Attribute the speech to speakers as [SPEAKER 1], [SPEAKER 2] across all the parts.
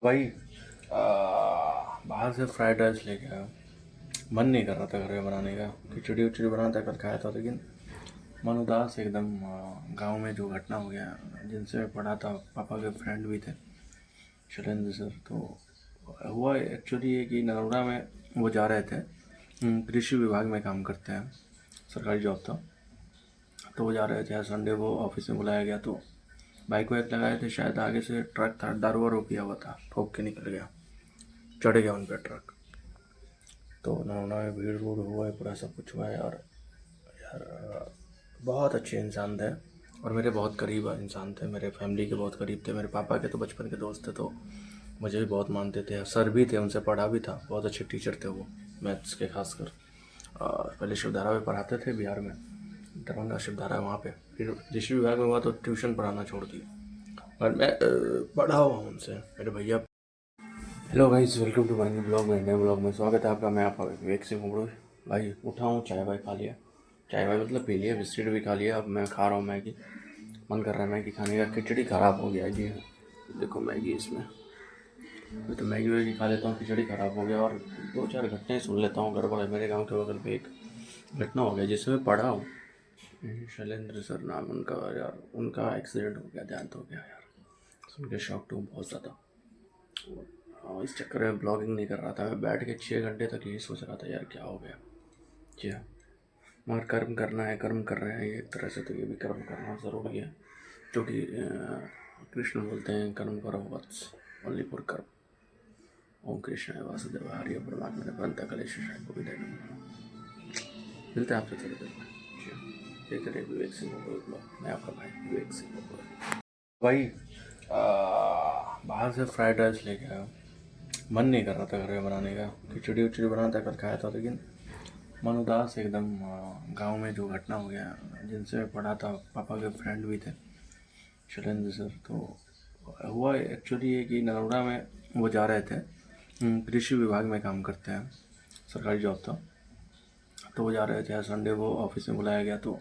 [SPEAKER 1] भाई बाहर से फ्राइड राइस लेके आया। मन नहीं कर रहा था घर में बनाने का। खिचड़ी उचड़ी बना था, कल खाया था, लेकिन मन उदास है एकदम। गांव में जो घटना हो गया, जिनसे मैं पढ़ा था, पापा के फ्रेंड भी थे, शैलेंद्र सर। तो हुआ एक्चुअली ये कि नरोड़ा में वो जा रहे थे। कृषि विभाग में काम करते हैं, सरकारी जॉब था। तो वो जा रहे थे, संडे को ऑफिस में बुलाया गया। तो बाइक वाइक लगाए थे, शायद आगे से ट्रक था, दारू वारू पिया हुआ था, ठोक के निकल गया, चढ़ गया उन पर ट्रक। तो नरोड़ा में भीड़ वूड़ हुआ है, पूरा सब कुछ हुआ है। और यार, बहुत अच्छे इंसान थे और मेरे बहुत करीब इंसान थे, मेरे फैमिली के बहुत करीब थे। मेरे पापा के तो बचपन के दोस्त थे, तो मुझे भी बहुत मानते थे। सर भी थे, उनसे पढ़ा भी था, बहुत अच्छे टीचर थे वो, मैथ्स के खासकर। और पहले शिवधारा में पढ़ाते थे बिहार में, दरभंगा शिवधारा है वहाँ पे। फिर कृषि विभाग में हुआ तो ट्यूशन पढ़ाना छोड़ दिया, और मैं पढ़ा हुआ हूँ उनसे, मेरे भैया। Hello guys, welcome to my new blog में। नए ब्लॉग में स्वागत है आपका। मैं आपका विवेक सिंह उमरोई। भाई उठा हूँ, चाय वाय खा लिया, चाय वाय मतलब पी लिया, बिस्किट भी खा लिया। अब मैं खा रहा हूँ मैगी। मन कर रहा है मैगी खाने का। खिचड़ी ख़राब हो गया है जी, देखो मैगी इसमें। मैं तो मैगी वैगी खा लेता हूँ, खिचड़ी ख़राब हो गया। और दो चार घटनाएं सुन लेता हूँ गड़बड़ है। मेरे गाँव के बगल में एक घटना हो गया जिसमें मैं पढ़ा हूँ। शैलेंद्र सर नाम उनका, यार उनका एक्सीडेंट हो गया, देहांत हो गया यार। सुन के शॉक हूँ बहुत ज़्यादा। इस चक्कर में ब्लॉगिंग नहीं कर रहा था। मैं बैठ के 6 घंटे तक यही सोच रहा था, यार क्या हो गया। जी हाँ, मगर कर्म करना है, कर्म कर रहे हैं ये एक तरह से, तो ये भी कर्म करना ज़रूरी है। क्योंकि कृष्ण बोलते हैं, कर्म करो वत्स ओनली फॉर कर्म। ओम कृष्ण वासुदेव हरि परमात्मा ने पंत कलेश को विदाय नमः। मिलते हैं आपसे थोड़ी देर में। जी हाँ, देखते रहिए विवेक सिंह ब्लॉग। मैं आपका भाई विवेक सिंह। भाई बाहर से फ्राइड राइस लेके आया। मन नहीं कर रहा था घर में बनाने का। खिचड़ी उचड़ी बना था, कल खाया था, लेकिन मन उदास है एकदम। गांव में जो घटना हो गया, जिनसे मैं पढ़ा था, पापा के फ्रेंड भी थे, शैलेंद्र सर। तो हुआ एक्चुअली ये कि नरोड़ा में वो जा रहे थे। कृषि विभाग में काम करते हैं, सरकारी जॉब था। तो वो जा रहे थे, संडे को ऑफिस में बुलाया गया। तो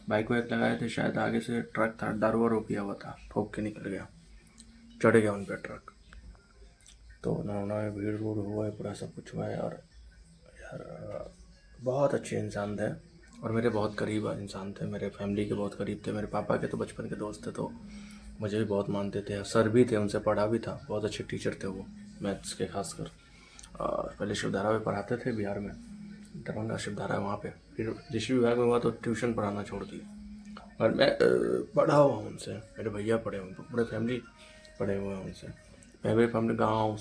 [SPEAKER 1] बाइक वाइक लगाए थे, शायद आगे से ट्रक था, दारू वारू पिया हुआ था, ठोक के निकल गया, चढ़ गया उन पर ट्रक। तो नरोड़ा में भीड़ वूड़ हुआ है, पूरा सब कुछ हुआ है। और यार, बहुत अच्छे इंसान थे और मेरे बहुत करीब इंसान थे, मेरे फैमिली के बहुत करीब थे। मेरे पापा के तो बचपन के दोस्त थे, तो मुझे भी बहुत मानते थे। सर भी थे, उनसे पढ़ा भी था, बहुत अच्छे टीचर थे वो, मैथ्स के खासकर। और पहले शिवधारा में पढ़ाते थे बिहार में, दरभंगा शिवधारा है वहाँ पे। फिर कृषि विभाग में हुआ तो ट्यूशन पढ़ाना छोड़ दिया, और मैं पढ़ा हुआ हूँ उनसे, मेरे भैया पढ़े हुए, पूरे फैमिली पढ़े हुए हैं उनसे। मैं भी फैमिली गाँव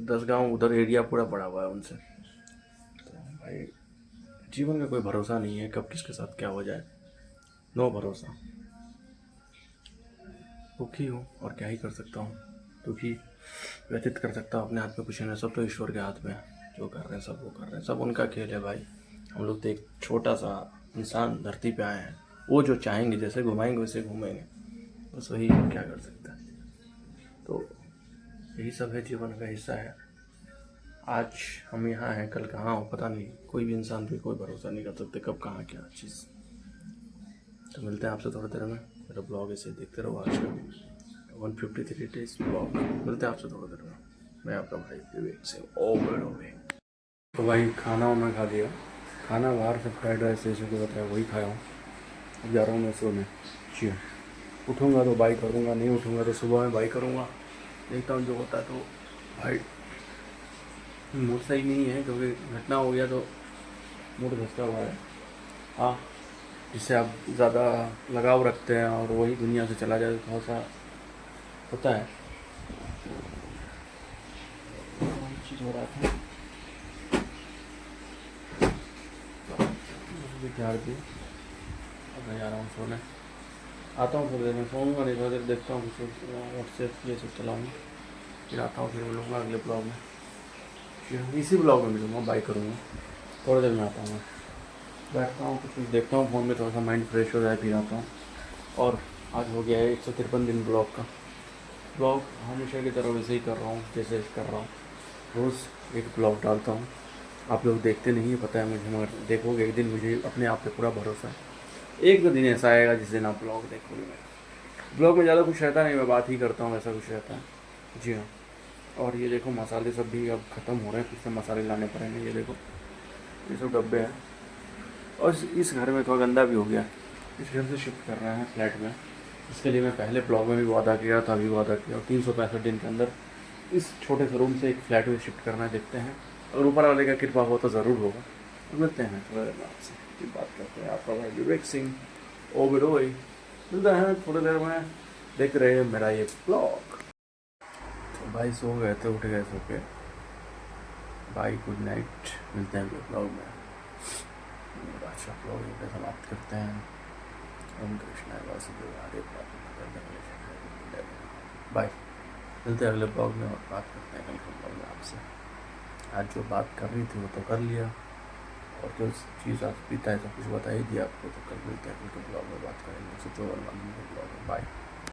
[SPEAKER 1] 10 गाँव उधर एरिया पूरा पढ़ा हुआ है उनसे। तो भाई, जीवन का कोई भरोसा नहीं है, कब किसके साथ क्या हो जाए, नो भरोसा। दुखी हूँ और क्या ही कर सकता हूँ। दुखी व्यतीत कर सकता हूँ, अपने हाथ में कुछ नहीं, सब तो ईश्वर के हाथ में है। जो कर रहे हैं सब वो कर रहे हैं, सब उनका खेल है भाई। हम लोग तो एक छोटा सा इंसान धरती पे आए हैं। वो जो चाहेंगे, जैसे घुमाएंगे वैसे घूमेंगे, बस वही क्या कर सकते हैं। तो यही सब है, जीवन का हिस्सा है। आज हम यहाँ हैं, कल कहाँ हो पता नहीं। कोई भी इंसान पे कोई भरोसा नहीं कर सकते, कब कहाँ क्या चीज़। तो मिलते हैं आपसे थोड़ी देर में। मेरा ब्लॉग ऐसे देखते रहो। आज का 153 डेज ब्लॉग, मिलते हैं आपसे थोड़ी देर में। मैं आपका भाई विवेक से ओवर ओवे। तो भाई खाना वाना खा लिया। खाना बाहर से फ्राइड राइस जैसे को बताया, वही खाया हूँ। अब जा रहा हूँ मैं सोने। जी हाँ, उठूँगा तो बाई करूँगा, नहीं उठूँगा तो सुबह में बाई करूँगा। देखता हूँ जो होता है। तो भाई मूड सही नहीं है, क्योंकि घटना हो गया तो मूड धंसा हुआ है। हाँ, जिससे आप ज़्यादा लगाव रखते हैं और वही दुनिया से चला जाए तो थोड़ा सा होता है। वही चीज़ हो रहा था, विद्यार्थी। अब मैं जा रहा हूँ सोने। आता हूँ थोड़ी देर में, सोऊंगा नहीं, थोड़ी देर देखता हूँ कुछ व्हाट्सएप ये सब चलाऊँगा, फिर आता हूँ, फिर मिलूँगा अगले ब्लॉग में। फिर इसी ब्लॉग में मिलूँगा, बाय करूँगा। थोड़ी देर में आता हूँ मैं, बैठता हूँ, कुछ देखता हूँ फ़ोन में, थोड़ा सा माइंड फ्रेश हो जाए, फिर आता हूँ। और आज हो गया है 153 दिन ब्लॉग का। ब्लॉग हमेशा की तरह वैसे ही कर रहा हूँ जैसे कर रहा हूँ। रोज़ एक ब्लॉग डालता हूँ। आप लोग देखते नहीं है पता है मुझे, मगर देखोगे एक दिन, मुझे अपने आप पे पूरा भरोसा है। एक दो दिन ऐसा आएगा जिस दिन आप ब्लॉग देखोगे मेरा। ब्लॉग में ज़्यादा कुछ रहता नहीं, मैं बात ही करता हूँ, ऐसा कुछ रहता है। जी हाँ, और ये देखो मसाले सब भी अब ख़त्म हो रहे हैं, फिर से मसाले लाने पड़ेंगे। ये देखो ये सब डब्बे हैं। और इस घर में थोड़ा गंदा भी हो गया, इस घर से शिफ्ट कर रहे हैं फ्लैट में। इसके लिए मैं पहले ब्लॉग में भी वादा किया था, अभी वादा किया, और 365 दिन के अंदर इस छोटे से रूम से एक फ्लैट में शिफ्ट करना है। देखते हैं, अगर ऊपर वाले का कृपा हो तो ज़रूर होगा। तो मिलते हैं थोड़ा देर में आपसे, फिर बात करते हैं। आपका भाई विवेक सिंह ओबेरॉय, मिलते हैं थोड़ी देर में। देख रहे हैं मेरा ये ब्लॉग। तो भाई सो गए थे, उठ गए सो के। बाय, गुड नाइट, मिलते हैं ब्लॉग में। अच्छा ब्लॉग यहाँ समाप्त करते हैं। ओम कृष्णा वासुदेव, बाय। मिलते हैं अगले ब्लॉग में और बात करते हैं कल के ब्लॉग में आपसे। आज जो बात कर रही थी वो तो कर लिया, और जो चीज़ आप पीता है सब कुछ बता ही दिया आपको। तो कल मिलते हैं, कल के ब्लॉग में बात करेंगे। ब्लॉग में बाय।